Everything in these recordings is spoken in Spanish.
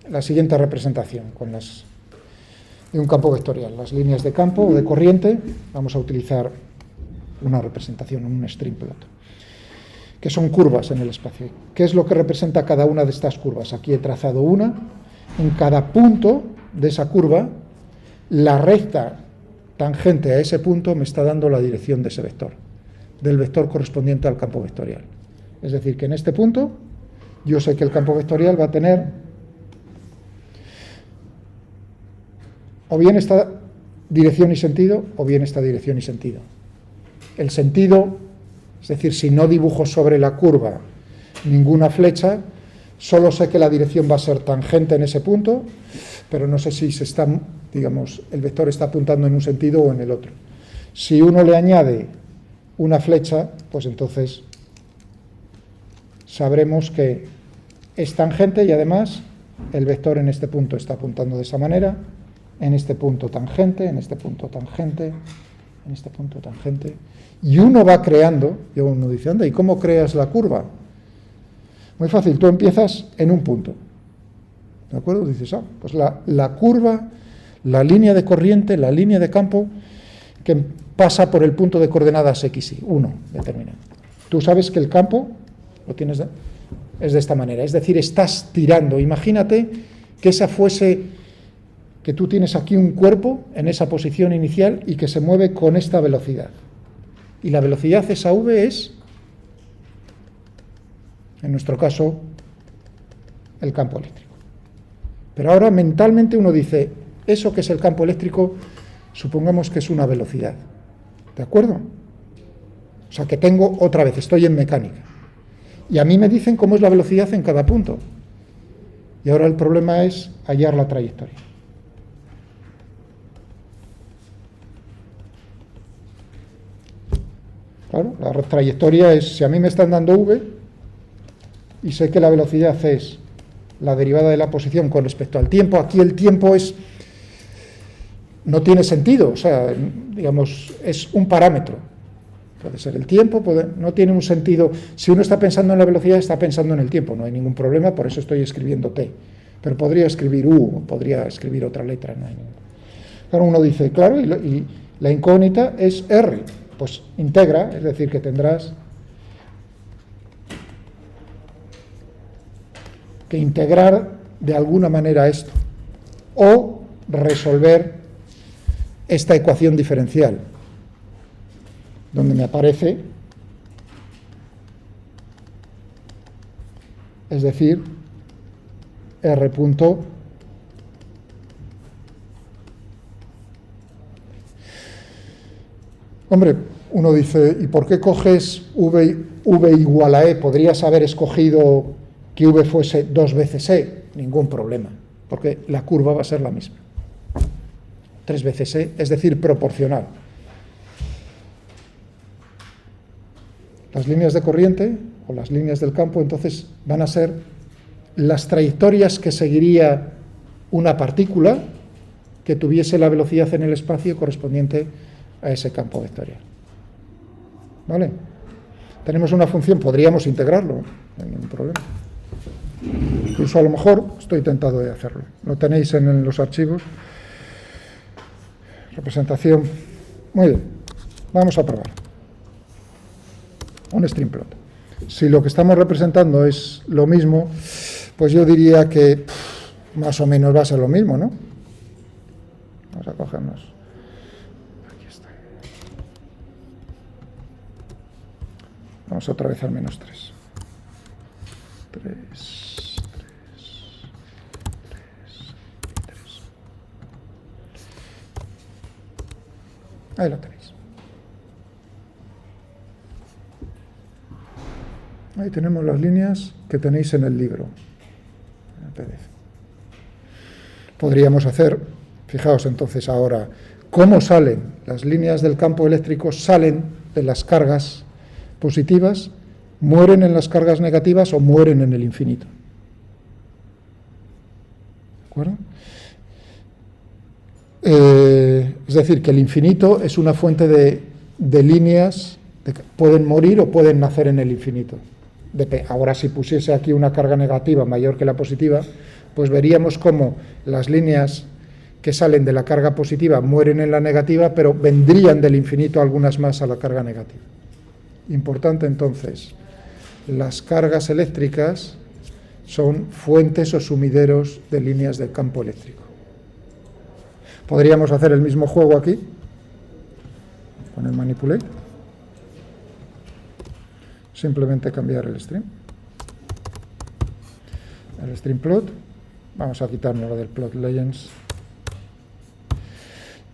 la siguiente representación de un campo vectorial. Las líneas de campo o de corriente, vamos a utilizar una representación, un stream plot, que son curvas en el espacio. ¿Qué es lo que representa cada una de estas curvas? Aquí he trazado una. En cada punto de esa curva, la recta tangente a ese punto me está dando la dirección de ese vector, del vector correspondiente al campo vectorial. Es decir, que en este punto yo sé que el campo vectorial va a tener o bien esta dirección y sentido, o bien esta dirección y sentido. El sentido, es decir, si no dibujo sobre la curva ninguna flecha, solo sé que la dirección va a ser tangente en ese punto, pero no sé si el vector está apuntando en un sentido o en el otro. Si uno le añade una flecha, pues entonces sabremos que es tangente y además el vector en este punto está apuntando de esa manera, en este punto tangente, en este punto tangente, en este punto tangente. Y uno va creando, y uno dice, anda, ¿y cómo creas la curva? Muy fácil, tú empiezas en un punto, ¿de acuerdo? Dices, pues la curva, la línea de corriente, la línea de campo, que pasa por el punto de coordenadas x, y 1 determinado. Tú sabes que el campo lo tienes es de esta manera, es decir, estás tirando. Imagínate que tú tienes aquí un cuerpo en esa posición inicial y que se mueve con esta velocidad. Y la velocidad, esa v, es, en nuestro caso, el campo eléctrico. Pero ahora mentalmente uno dice, eso que es el campo eléctrico, supongamos que es una velocidad. ¿De acuerdo? O sea, que tengo otra vez, estoy en mecánica. Y a mí me dicen cómo es la velocidad en cada punto. Y ahora el problema es hallar la trayectoria. Claro, la trayectoria es, si a mí me están dando v, y sé que la velocidad es la derivada de la posición con respecto al tiempo, aquí el tiempo no tiene sentido, o sea, digamos, es un parámetro. Puede ser el tiempo, no tiene un sentido. Si uno está pensando en la velocidad, está pensando en el tiempo, no hay ningún problema, por eso estoy escribiendo t. Pero podría escribir u, podría escribir otra letra, no hay ningún. Claro, uno dice, claro, y la incógnita es r. Pues integra, es decir, que tendrás que integrar de alguna manera esto, o resolver esta ecuación diferencial, donde me aparece, es decir, r punto hombre, uno dice, ¿y por qué coges v igual a e? Podrías haber escogido que v fuese 2 veces e, ningún problema, porque la curva va a ser la misma. 3 veces e, es decir, proporcional. Las líneas de corriente, o las líneas del campo, entonces van a ser las trayectorias que seguiría una partícula que tuviese la velocidad en el espacio correspondiente a ese campo vectorial. ¿Vale? Tenemos una función, podríamos integrarlo, no hay ningún problema. Incluso a lo mejor estoy tentado de hacerlo. Lo tenéis en los archivos. Representación. Muy bien, vamos a probar. Un stream plot. Si lo que estamos representando es lo mismo, pues yo diría que más o menos va a ser lo mismo, ¿no? Vamos a cogernos. Aquí está. Vamos otra vez al menos 3. 3. Ahí lo tenéis. Ahí tenemos las líneas que tenéis en el libro, en el PDF. Podríamos hacer, fijaos entonces ahora, cómo salen las líneas del campo eléctrico, salen de las cargas positivas, mueren en las cargas negativas o mueren en el infinito. ¿De acuerdo? Es decir, que el infinito es una fuente de líneas que pueden morir o pueden nacer en el infinito. Ahora, si pusiese aquí una carga negativa mayor que la positiva, pues veríamos cómo las líneas que salen de la carga positiva mueren en la negativa, pero vendrían del infinito algunas más a la carga negativa. Importante entonces, las cargas eléctricas son fuentes o sumideros de líneas del campo eléctrico. Podríamos hacer el mismo juego aquí, con el manipulate, simplemente cambiar el stream plot, vamos a quitarnos lo del plot legends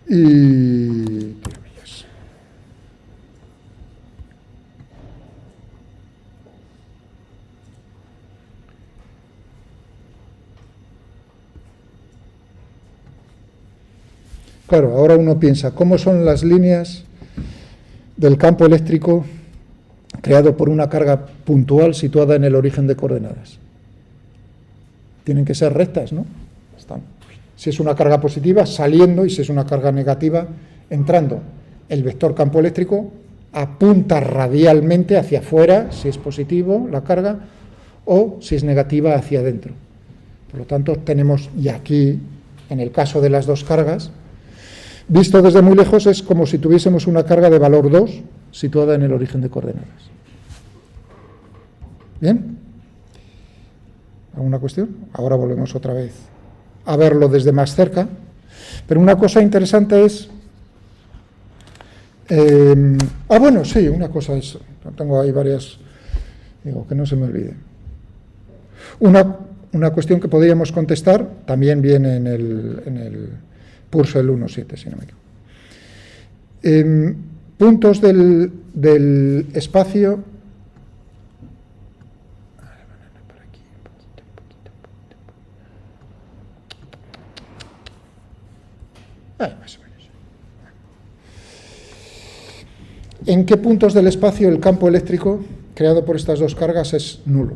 y tiravillas. Claro, ahora uno piensa, ¿cómo son las líneas del campo eléctrico creado por una carga puntual situada en el origen de coordenadas? Tienen que ser rectas, ¿no? Están. Si es una carga positiva, saliendo, y si es una carga negativa, entrando. El vector campo eléctrico apunta radialmente hacia afuera, si es positivo la carga, o si es negativa, hacia adentro. Por lo tanto, tenemos, y aquí, en el caso de las dos cargas, visto desde muy lejos, es como si tuviésemos una carga de valor 2 situada en el origen de coordenadas. ¿Bien? ¿Alguna cuestión? Ahora volvemos otra vez a verlo desde más cerca. Pero una cosa interesante es... bueno, sí, una cosa es... Tengo ahí varias... Digo, que no se me olvide. Una cuestión que podríamos contestar también viene en el Purcell 1.7, si no me equivoco. Puntos del espacio... Más o menos. ¿En qué puntos del espacio el campo eléctrico creado por estas dos cargas es nulo?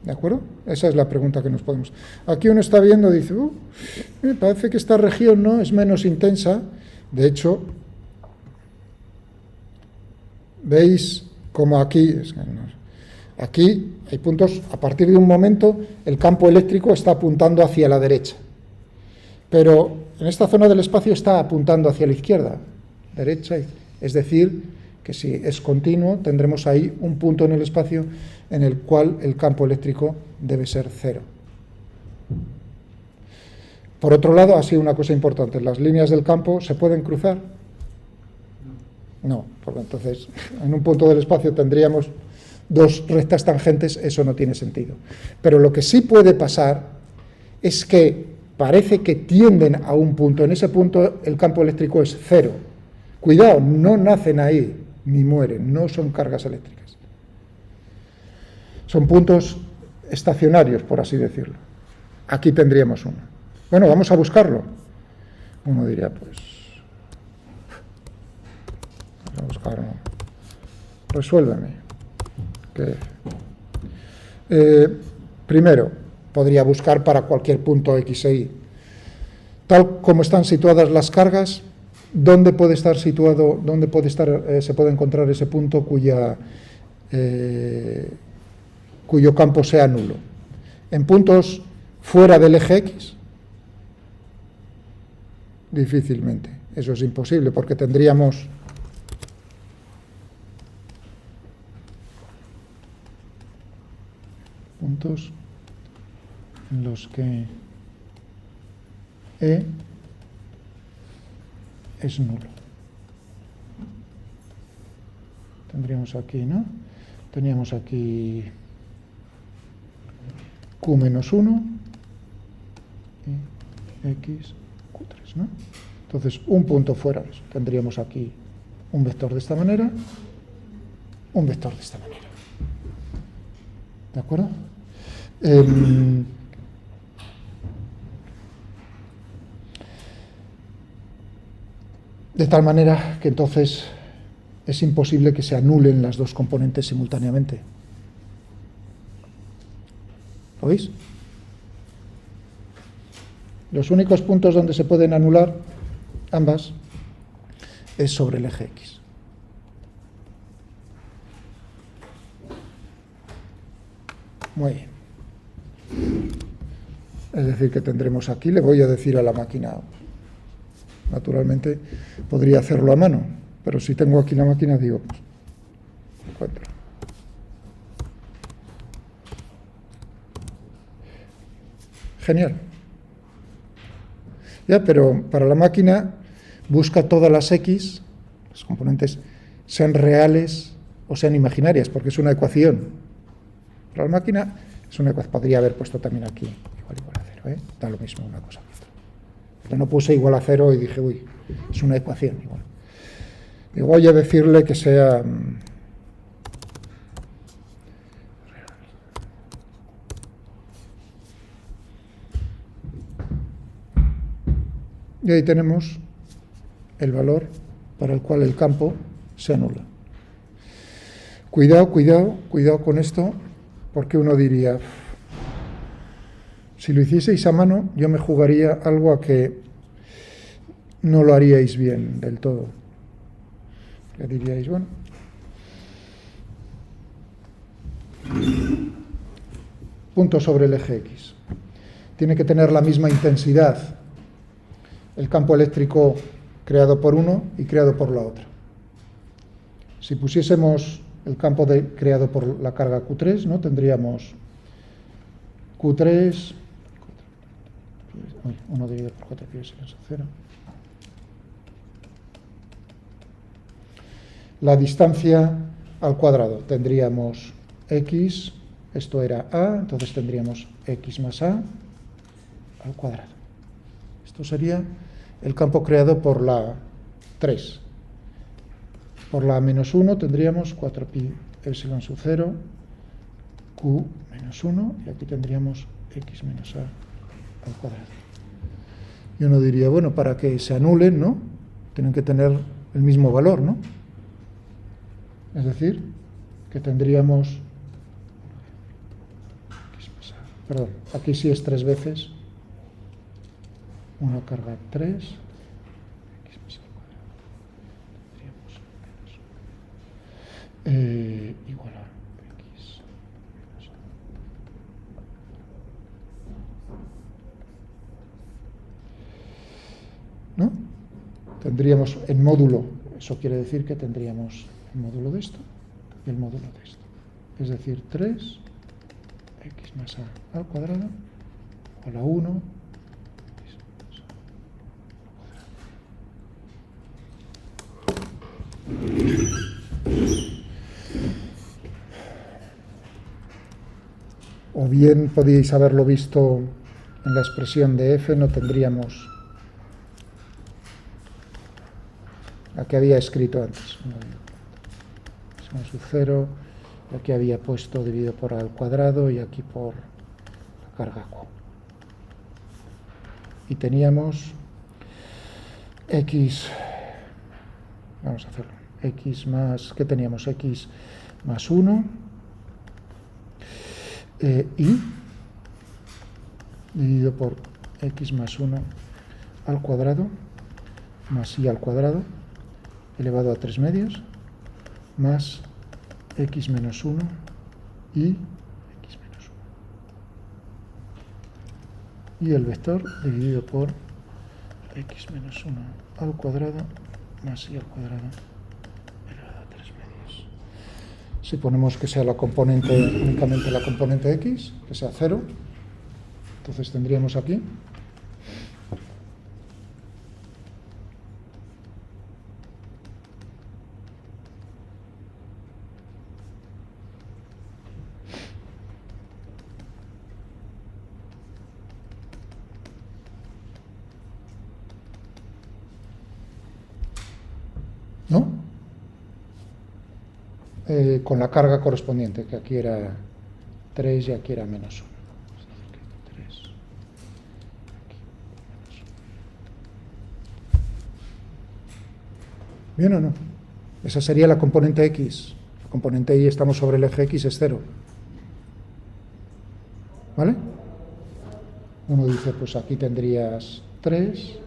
¿De acuerdo? Esa es la pregunta que nos podemos... Aquí uno está viendo y dice, me parece que esta región no es menos intensa. De hecho, veis como aquí hay puntos, a partir de un momento, el campo eléctrico está apuntando hacia la derecha. Pero en esta zona del espacio está apuntando hacia la izquierda, derecha, es decir, que si es continuo, tendremos ahí un punto en el espacio en el cual el campo eléctrico debe ser 0. Por otro lado, así una cosa importante, las líneas del campo ¿se pueden cruzar? No, porque entonces en un punto del espacio tendríamos dos rectas tangentes, eso no tiene sentido. Pero lo que sí puede pasar es que parece que tienden a un punto, en ese punto el campo eléctrico es 0. Cuidado, no nacen ahí, ni mueren, no son cargas eléctricas. Son puntos estacionarios, por así decirlo. Aquí tendríamos uno. Bueno, vamos a buscarlo. Uno diría, pues... Vamos a buscarlo. Resuélveme. Primero, podría buscar para cualquier punto X e Y. Tal como están situadas las cargas, ¿dónde puede estar situado, se puede encontrar ese punto cuyo campo sea nulo? ¿En puntos fuera del eje X? Difícilmente. Eso es imposible porque tendríamos... puntos en los que E es nulo. Tendríamos aquí, ¿no? Teníamos aquí Q menos 1 y X, Q3, ¿no? Entonces, un punto fuera de eso. Tendríamos aquí un vector de esta manera, un vector de esta manera. ¿De acuerdo? De tal manera que entonces es imposible que se anulen las dos componentes simultáneamente. ¿Lo veis? Los únicos puntos donde se pueden anular ambas es sobre el eje X. Muy bien. Es decir, que tendremos aquí, le voy a decir a la máquina, naturalmente podría hacerlo a mano, pero si tengo aquí la máquina, digo, pues, encuentro. Genial. Ya, pero para la máquina busca todas las x, los componentes, sean reales o sean imaginarias, porque es una ecuación. Para la máquina es una ecuación. Podría haber puesto también aquí igual a 0, ¿eh? Da lo mismo una cosa que otra. Pero no puse igual a 0 y dije, uy, es una ecuación igual. Y voy a decirle que sea... Y ahí tenemos el valor para el cual el campo se anula. Cuidado con esto, porque uno diría, si lo hicieseis a mano, yo me jugaría algo a que no lo haríais bien del todo. ¿Qué diríais? Bueno, punto sobre el eje X. Tiene que tener la misma intensidad el campo eléctrico creado por uno y creado por la otra. Si pusiésemos el campo creado por la carga Q3, ¿no? Tendríamos Q3, 1 dividido por 4 pi menos 0. La distancia al cuadrado, tendríamos X, esto era A, entonces tendríamos X más A al cuadrado. Esto sería el campo creado por la 3. Por la menos 1 tendríamos 4 pi epsilon sub 0, Q menos 1, y aquí tendríamos X menos A al cuadrado. Y uno diría, bueno, para que se anulen, ¿no? Tienen que tener el mismo valor, ¿no? Es decir, que tendríamos... Perdón, aquí sí es 3 veces. 1 carga 3. X más al cuadrado. Tendríamos igual a X menos A. ¿No? Tendríamos el módulo, eso quiere decir que tendríamos el módulo de esto y el módulo de esto. Es decir, 3 X más A al cuadrado igual a 1 X más A. O bien podíais haberlo visto en la expresión de F, no tendríamos la que había escrito antes. Menos 0, aquí había puesto dividido por A al cuadrado y aquí por la carga Q. Y teníamos X, vamos a hacerlo, X más, ¿qué teníamos? X más 1 y dividido por X más 1 al cuadrado más Y al cuadrado elevado a 3 medios más X menos 1 y X menos 1. Y el vector dividido por X menos 1 al cuadrado más Y al cuadrado elevado a 3 medios. Si ponemos que sea la componente, únicamente la componente X, que sea 0, entonces tendríamos aquí ¿no? Con la carga correspondiente, que aquí era 3 y aquí era menos 1. ¿Bien o no? Esa sería la componente X. La componente Y, estamos sobre el eje X, es 0. ¿Vale? Uno dice, pues aquí tendrías 3.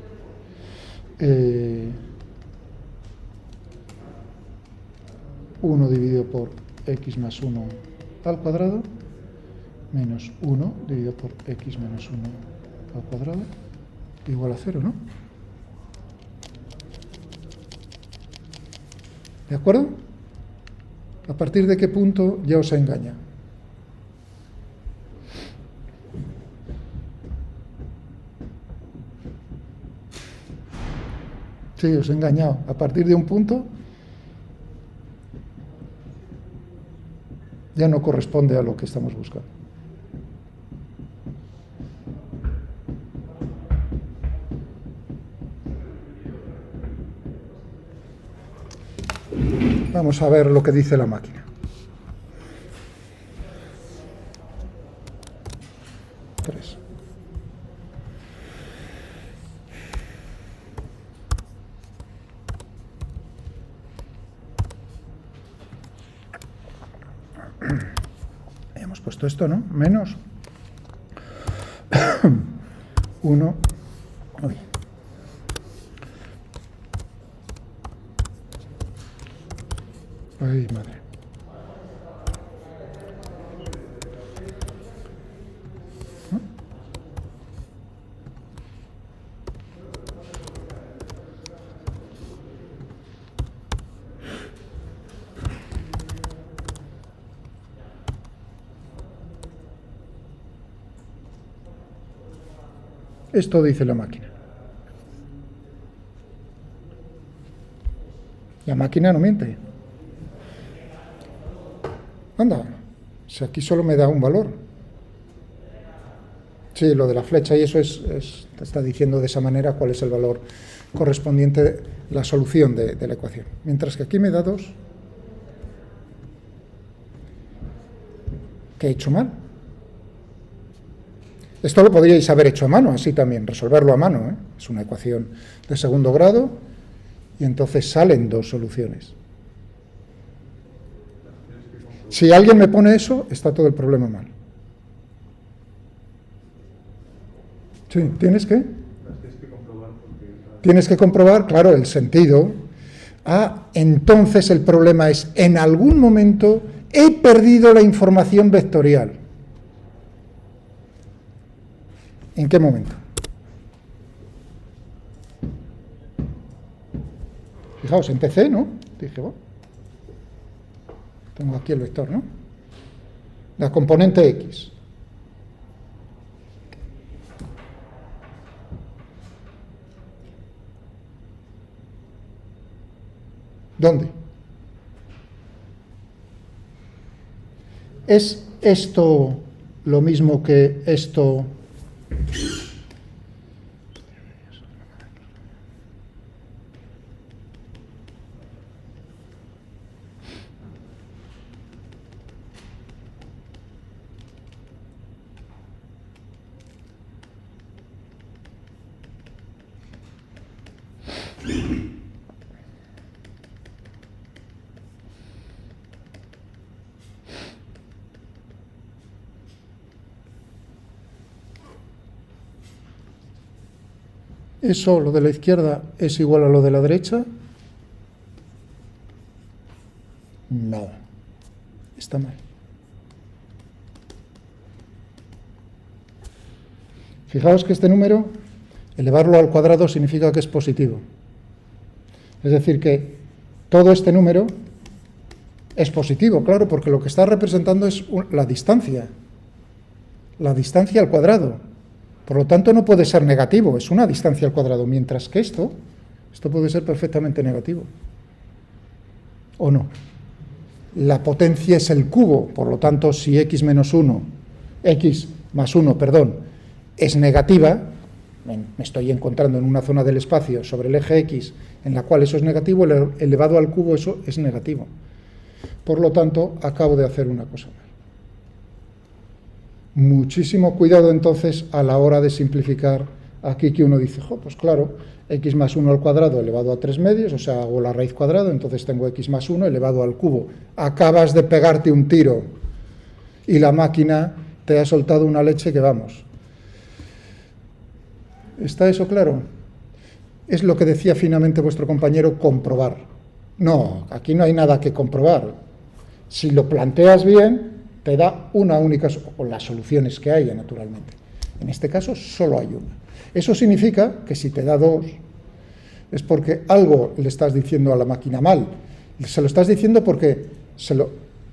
1 dividido por X más 1 al cuadrado menos 1 dividido por x menos 1 al cuadrado igual a 0, ¿no? ¿De acuerdo? ¿A partir de qué punto ya os engaña? Sí, os he engañado. A partir de un punto ya no corresponde a lo que estamos buscando. Vamos a ver lo que dice la máquina. Tres. Hemos puesto esto, ¿no? Menos 1. Uy. Ay, madre. ¿No? Esto dice la máquina. La máquina no miente. Anda, si aquí solo me da un valor. Sí, lo de la flecha y eso te está diciendo de esa manera cuál es el valor correspondiente, la solución de la ecuación. Mientras que aquí me da 2. ¿Qué he hecho mal? Esto lo podríais haber hecho a mano, así también, resolverlo a mano, ¿eh? Es una ecuación de segundo grado y entonces salen 2 soluciones. Si alguien me pone eso, está todo el problema mal. Sí, ¿tienes que? Tienes que comprobar, claro, el sentido. Ah, entonces el problema es, en algún momento he perdido la información vectorial. ¿En qué momento? Fijaos, empecé, ¿no? Dije, bueno, tengo aquí el vector, ¿no? La componente X. ¿Dónde? ¿Es esto lo mismo que esto? ¿Eso, lo de la izquierda, es igual a lo de la derecha? No, está mal. Fijaos que este número, elevarlo al cuadrado significa que es positivo. Es decir, que todo este número es positivo, claro, porque lo que está representando es la distancia al cuadrado. Por lo tanto, no puede ser negativo, es una distancia al cuadrado, mientras que esto puede ser perfectamente negativo. ¿O no? La potencia es el cubo, por lo tanto, si x más 1, es negativa, me estoy encontrando en una zona del espacio sobre el eje x en la cual eso es negativo, elevado al cubo eso es negativo. Por lo tanto, acabo de hacer una cosa mal. Muchísimo cuidado entonces a la hora de simplificar aquí que uno dice, pues claro, x más 1 al cuadrado elevado a 3 medios, o sea, hago la raíz cuadrada, entonces tengo x más 1 elevado al cubo. Acabas de pegarte un tiro y la máquina te ha soltado una leche que vamos. ¿Está eso claro? Es lo que decía finamente vuestro compañero, comprobar. No, aquí no hay nada que comprobar. Si lo planteas bien, te da una única, o las soluciones que haya, naturalmente. En este caso, solo hay una. Eso significa que si te da 2, es porque algo le estás diciendo a la máquina mal. Se lo estás diciendo porque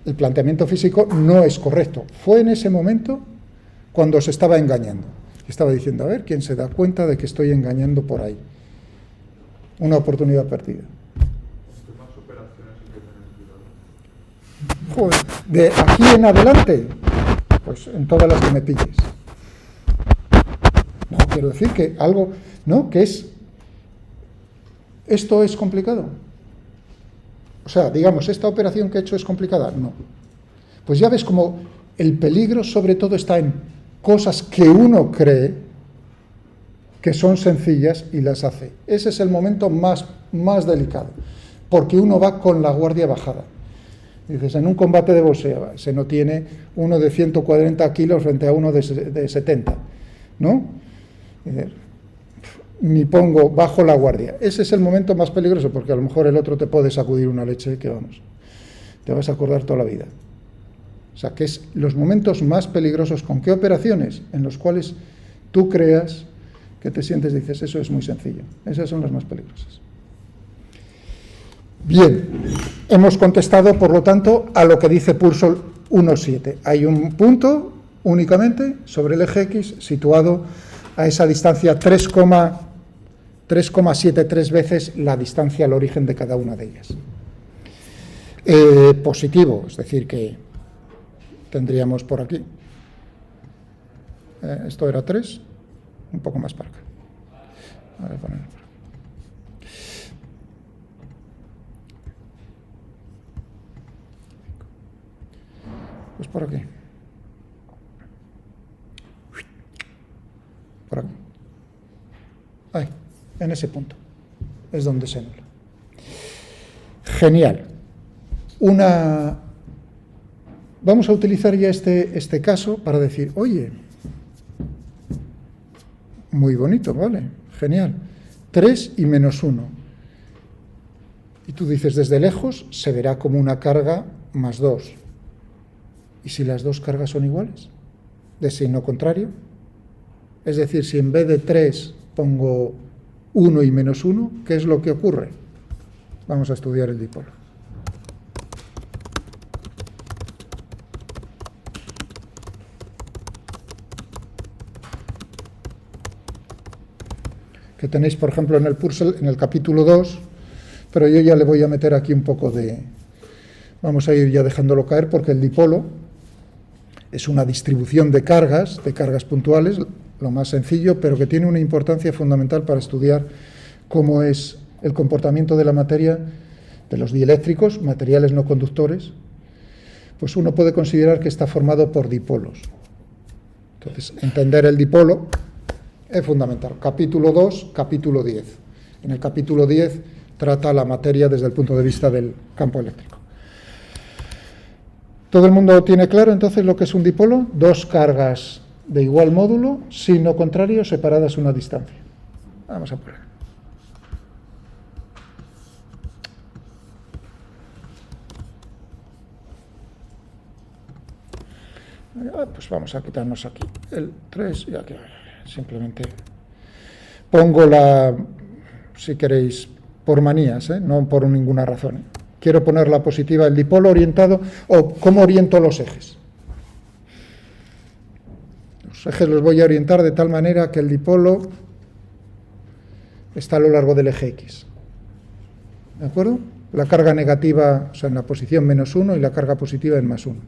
el planteamiento físico no es correcto. Fue en ese momento cuando se estaba engañando. Estaba diciendo, a ver, ¿quién se da cuenta de que estoy engañando por ahí? Una oportunidad perdida. ¿Qué más operaciones hay que tener cuidado? Joder, de aquí en adelante, pues en todas las que me pilles. No, quiero decir que algo, ¿no? Que es, ¿esto es complicado? O sea, digamos, ¿esta operación que he hecho es complicada? No. Pues ya ves como el peligro sobre todo está en cosas que uno cree que son sencillas y las hace. Ese es el momento más delicado, porque uno va con la guardia bajada. Dices, en un combate de boxeo se no tiene uno de 140 kilos frente a uno de 70, ¿no? Dices, ni pongo bajo la guardia. Ese es el momento más peligroso, porque a lo mejor el otro te puede sacudir una leche que, vamos, te vas a acordar toda la vida. O sea, que es los momentos más peligrosos. ¿Con qué operaciones? En los cuales tú creas que te sientes y dices, eso es muy sencillo. Esas son las más peligrosas. Bien, hemos contestado, por lo tanto, a lo que dice Purcell 1.7. Hay un punto únicamente sobre el eje X situado a esa distancia 3,73 veces la distancia al origen de cada una de ellas. Positivo, es decir, que tendríamos por aquí, esto era 3, un poco más para acá. A ver, ponerlo por aquí. Pues por aquí. Por aquí. Ahí, en ese punto. Es donde se anula. Genial. Vamos a utilizar ya este caso para decir, oye, muy bonito, ¿vale? Genial. 3 y menos 1. Y tú dices, desde lejos se verá como una carga más 2. ¿Y si las dos cargas son iguales? De signo contrario. Es decir, si en vez de 3 pongo 1 y menos 1, ¿qué es lo que ocurre? Vamos a estudiar el dipolo. Que tenéis, por ejemplo, en el Purcell, en el capítulo 2, pero yo ya le voy a meter aquí un poco de... Vamos a ir ya dejándolo caer, porque el dipolo es una distribución de cargas puntuales, lo más sencillo, pero que tiene una importancia fundamental para estudiar cómo es el comportamiento de la materia, de los dieléctricos, materiales no conductores. Pues uno puede considerar que está formado por dipolos. Entonces, entender el dipolo es fundamental. Capítulo 2, capítulo 10. En el capítulo 10 trata la materia desde el punto de vista del campo eléctrico. ¿Todo el mundo tiene claro entonces lo que es un dipolo? Dos cargas de igual módulo, signo contrario, separadas una distancia. Vamos a poner. Pues vamos a quitarnos aquí el 3 y aquí simplemente pongo si queréis, por manías, no por ninguna razón. Quiero poner la positiva, el dipolo orientado, o cómo oriento los ejes. Los ejes los voy a orientar de tal manera que el dipolo está a lo largo del eje X. ¿De acuerdo? La carga negativa, o sea, en la posición menos 1 y la carga positiva en más 1.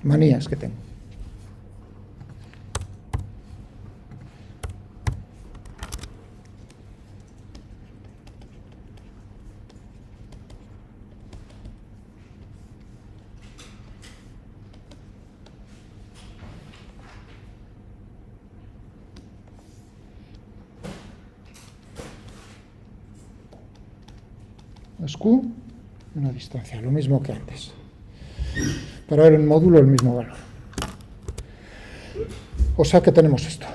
Manías que tengo. Es Q, una distancia, lo mismo que antes. Pero ahora en módulo el mismo valor. O sea que tenemos esto.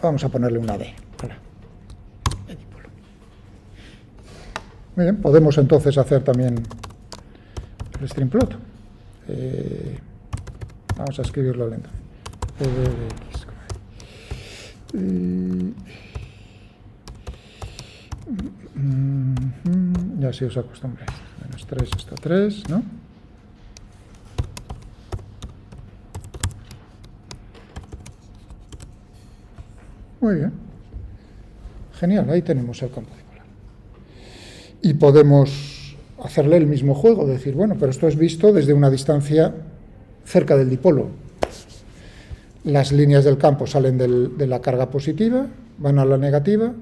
Vamos a ponerle una D. Hola. Muy bien, podemos entonces hacer también el string plot. Vamos a escribirlo lento. P de x. Ya si os acostumbráis. Menos 3 está 3, ¿no? Muy bien. Genial, ahí tenemos el campo dipolar. Y podemos hacerle el mismo juego, decir, bueno, pero esto es visto desde una distancia cerca del dipolo. Las líneas del campo salen de la carga positiva, van a la negativa,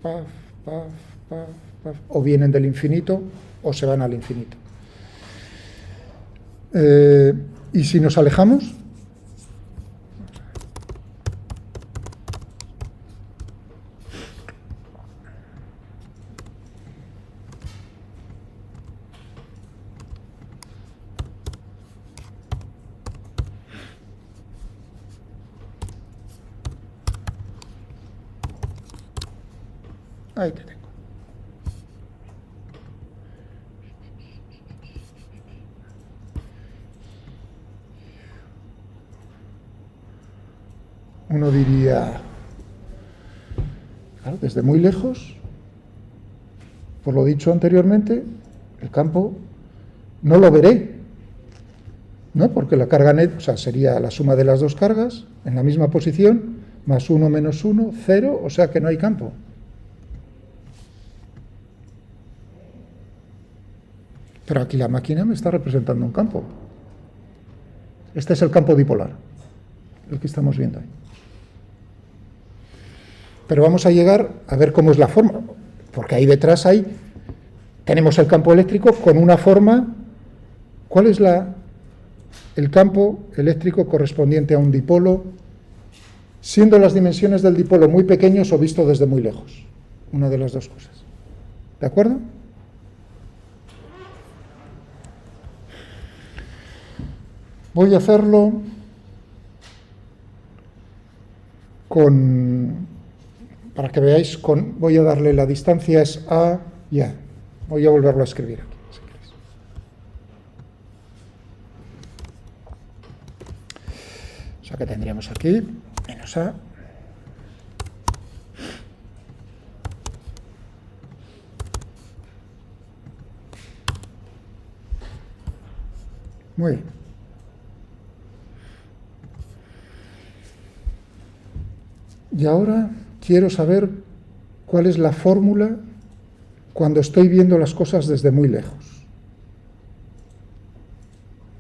paf, paf, paf, paf, o vienen del infinito o se van al infinito. Y si nos alejamos, ahí te tengo. Uno diría, claro, desde muy lejos, por lo dicho anteriormente, el campo no lo veré, ¿no? Porque la carga net, o sea, sería la suma de las dos cargas en la misma posición, más 1 menos 1, 0, o sea que no hay campo. Pero aquí la máquina me está representando un campo. Este es el campo dipolar, el que estamos viendo ahí. Pero vamos a llegar a ver cómo es la forma, porque ahí detrás tenemos el campo eléctrico con una forma. ¿Cuál es el campo eléctrico correspondiente a un dipolo, siendo las dimensiones del dipolo muy pequeños o visto desde muy lejos? Una de las dos cosas. ¿De acuerdo? Voy a hacerlo para que veáis, voy a darle la distancia es A y A. Voy a volverlo a escribir aquí, si queréis. O sea que tendríamos aquí menos A. Muy bien. Y ahora quiero saber cuál es la fórmula cuando estoy viendo las cosas desde muy lejos.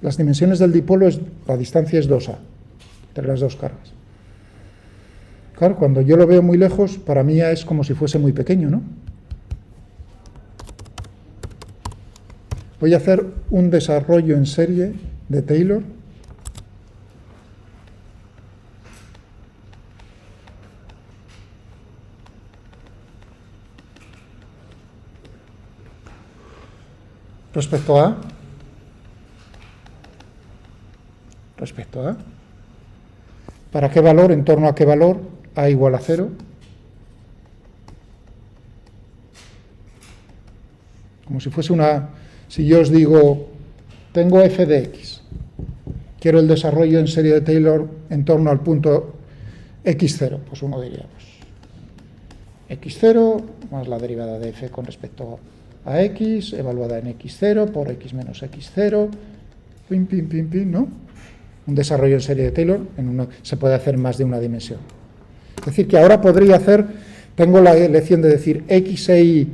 Las dimensiones del dipolo, la distancia es 2A, entre las dos cargas. Claro, cuando yo lo veo muy lejos, para mí A es como si fuese muy pequeño, ¿no? Voy a hacer un desarrollo en serie de Taylor. Respecto a ¿para qué valor? ¿En torno a qué valor? A igual a 0. Como si fuese si yo os digo, tengo f de x, quiero el desarrollo en serie de Taylor en torno al punto x0, pues uno diría, pues x0 más la derivada de f con respecto a x, evaluada en x0 por x menos x0, pim, pim, pim, pim, ¿no? Un desarrollo en serie de Taylor se puede hacer más de una dimensión. Es decir, que ahora tengo la elección de decir x e y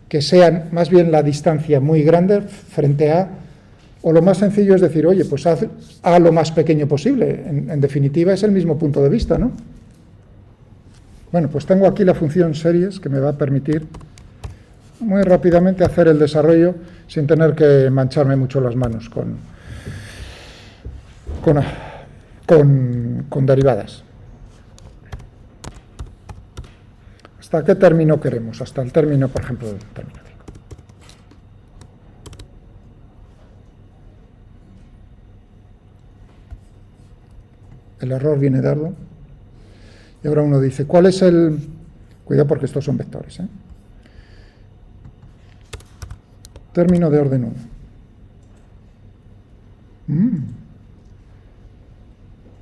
que sean más bien la distancia muy grande frente a, o lo más sencillo es decir, oye, pues haz a lo más pequeño posible. En definitiva es el mismo punto de vista, ¿no? Bueno, pues tengo aquí la función series que me va a permitir muy rápidamente hacer el desarrollo sin tener que mancharme mucho las manos con derivadas. ¿Hasta qué término queremos? Hasta el término, por ejemplo, del término 5. El error viene dado. Y ahora uno dice, ¿cuál es el...? Cuidado porque estos son vectores, ¿eh? Término de orden 1.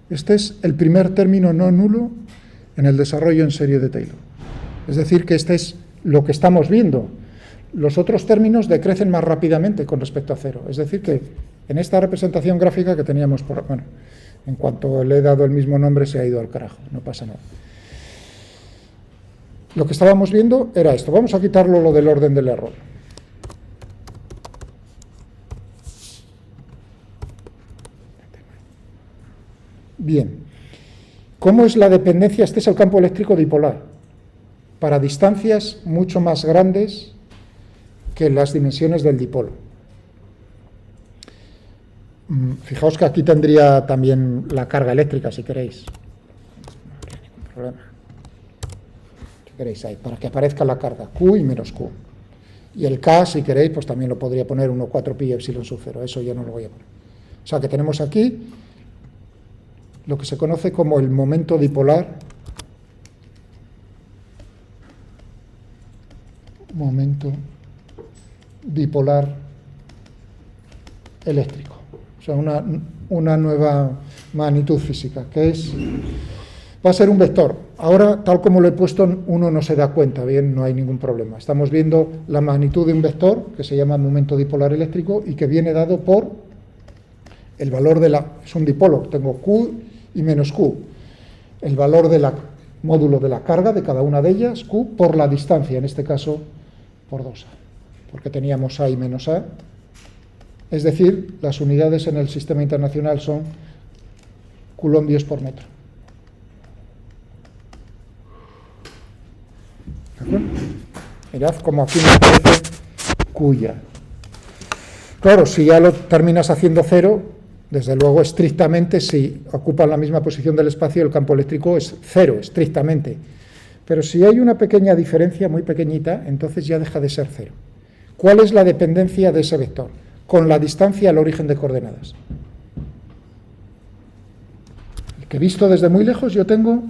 Este es el primer término no nulo en el desarrollo en serie de Taylor. Es decir, que este es lo que estamos viendo. Los otros términos decrecen más rápidamente con respecto a 0. Es decir, que en esta representación gráfica que teníamos, bueno, en cuanto le he dado el mismo nombre se ha ido al carajo, no pasa nada. Lo que estábamos viendo era esto. Vamos a quitarlo lo del orden del error. Bien. ¿Cómo es la dependencia? Este es el campo eléctrico dipolar. Para distancias mucho más grandes que las dimensiones del dipolo. Fijaos que aquí tendría también la carga eléctrica, si queréis. No habría ningún problema. Si queréis ahí, para que aparezca la carga, Q y menos Q. Y el K, si queréis, pues también lo podría poner 1,4 pi epsilon sub 0. Eso ya no lo voy a poner. O sea que tenemos aquí lo que se conoce como el momento dipolar. Momento dipolar eléctrico. O sea, una nueva magnitud física, que va a ser un vector. Ahora, tal como lo he puesto, uno no se da cuenta, bien, no hay ningún problema. Estamos viendo la magnitud de un vector, que se llama momento dipolar eléctrico, y que viene dado por el valor de es un dipolo, tengo Q y menos Q. El valor del módulo de la carga de cada una de ellas, Q, por la distancia, en este caso, por 2A, porque teníamos A y menos A. Es decir, las unidades en el sistema internacional son coulombios por metro. ¿De acuerdo? Mirad como aquí me aparece cuya. Claro, si ya lo terminas haciendo 0, desde luego estrictamente, si ocupan la misma posición del espacio, el campo eléctrico es 0, estrictamente. Pero si hay una pequeña diferencia, muy pequeñita, entonces ya deja de ser 0. ¿Cuál es la dependencia de ese vector? Con la distancia al origen de coordenadas. El que visto desde muy lejos yo tengo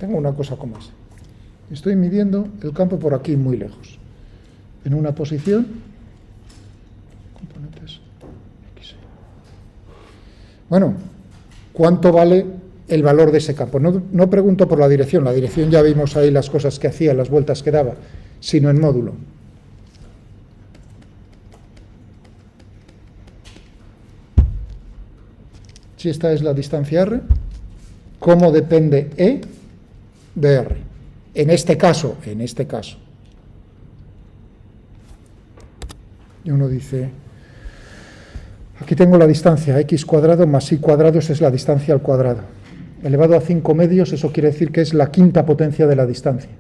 una cosa como esa. Estoy midiendo el campo por aquí muy lejos, en una posición, componentes X. Bueno, ¿cuánto vale el valor de ese campo? No pregunto por la dirección ya vimos ahí las cosas que hacía, las vueltas que daba, sino en módulo. Si esta es la distancia R, ¿cómo depende E de R? En este caso, y uno dice, aquí tengo la distancia, x cuadrado más y cuadrado, esa es la distancia al cuadrado. Elevado a 5 medios, eso quiere decir que es la quinta potencia de la distancia.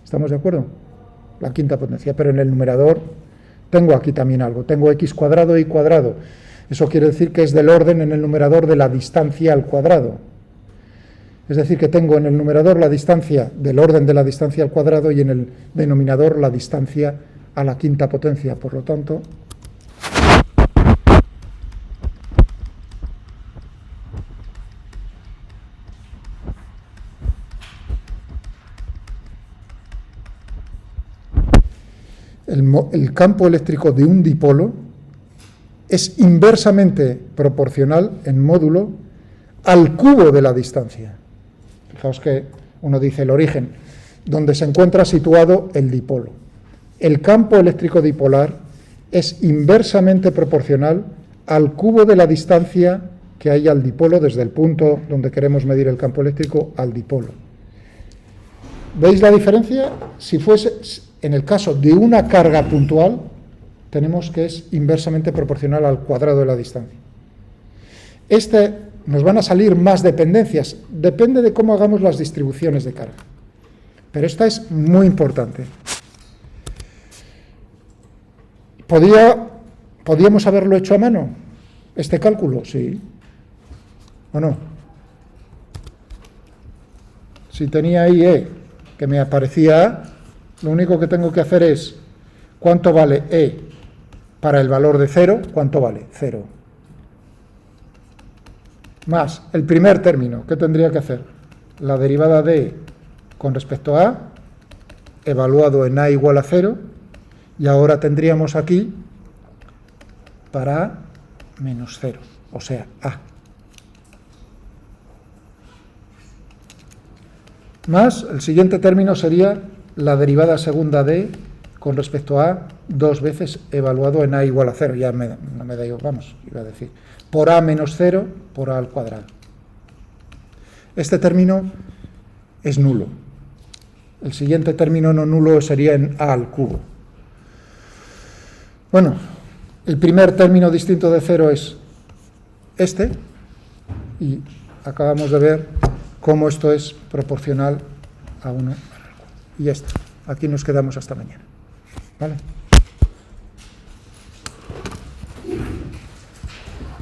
¿Estamos de acuerdo? La quinta potencia, pero en el numerador tengo aquí también algo, tengo x cuadrado y cuadrado. Eso quiere decir que es del orden en el numerador de la distancia al cuadrado. Es decir, que tengo en el numerador la distancia del orden de la distancia al cuadrado y en el denominador la distancia a la quinta potencia. Por lo tanto, el campo eléctrico de un dipolo es inversamente proporcional en módulo al cubo de la distancia. Fijaos que uno dice el origen, donde se encuentra situado el dipolo. El campo eléctrico dipolar es inversamente proporcional al cubo de la distancia que hay al dipolo desde el punto donde queremos medir el campo eléctrico al dipolo. ¿Veis la diferencia? Si fuese en el caso de una carga puntual, tenemos que es inversamente proporcional al cuadrado de la distancia. Nos van a salir más dependencias, depende de cómo hagamos las distribuciones de carga. Pero esta es muy importante. ¿Podíamos haberlo hecho a mano, este cálculo? Sí. ¿O no? Si tenía ahí E, que me aparecía A, Lo único que tengo que hacer es, ¿cuánto vale e para el valor de 0? ¿Cuánto vale? 0. Más el primer término, ¿qué tendría que hacer? La derivada de e con respecto a a, evaluado en a igual a 0, y ahora tendríamos aquí para a menos 0, o sea, a. Más el siguiente término sería la derivada segunda de con respecto a 2 veces evaluado en a igual a 0, ya no me da igual, vamos, iba a decir, por a menos 0 por a al cuadrado. Este término es nulo. El siguiente término no nulo sería en a al cubo. Bueno, el primer término distinto de 0 es este, y acabamos de ver cómo esto es proporcional a 1. Y ya está. Aquí nos quedamos hasta mañana. ¿Vale?